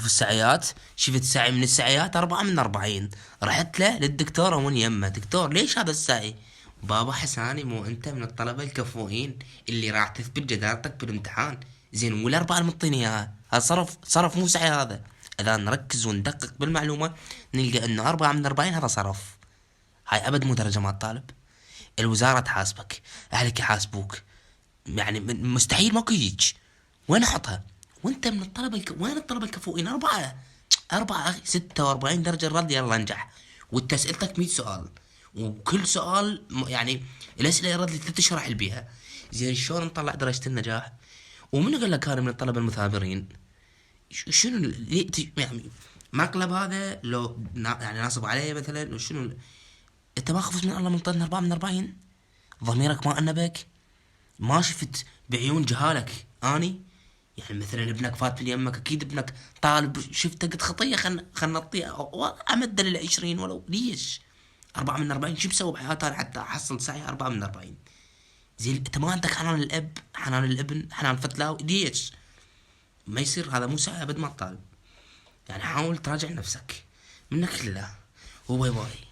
شوف السعيات، شفت سعي من السعيات 4 من 40. رحت له للدكتورة ومن يمه: دكتور ليش هذا السعي؟ بابا حساني، مو انت من الطلبة الكفؤين اللي راح تثبت جدارتك بالامتحان؟ زين، والاربعة اللي مطيني اياها هذا صرف مو سعي هذا. اذا نركز وندقق بالمعلومة نلقى انه 4 من 40 هذا صرف. هاي ابد مو درجة مال الطالب. الوزارة تحاسبك، اهلك يحاسبوك، يعني مستحيل ماكو هيج. وين احطها؟ وانت من وين الطلبة الكفؤين؟ 4 أخي، 46 درجة الرد، يلا انجح. وانت أسئلتك 100 سؤال، وكل سؤال يعني الأسئلة يرد لي 3 اشهر أحل بيها. زين، شلون نطلع درجة النجاح؟ ومن قال لك أنا من الطلبة المثابرين؟ شنو يعني مقلب هذا لو يعني ناصب علي مثلا وشنو انت ما خفت من الله من طن 4 من 40؟ ضميرك ما أنبك؟ ما شفت بعيون جهالك اني؟ يعني مثلا ابنك فات من يمك، اكيد ابنك طالب، شفته قد خطيه خلنا نعطيه امد لل20 ولو ليش. 4 من 40 شو بسوي بحياتي أنا حتى احصل سعي 4 من 40؟ زين، انت ما عندك حنان الاب، حنان الابن، حنان الفتلاوي؟ ليش؟ ما يصير، هذا مو سعي ابد ما الطالب. يعني حاول تراجع نفسك، منك لله. وباي باي.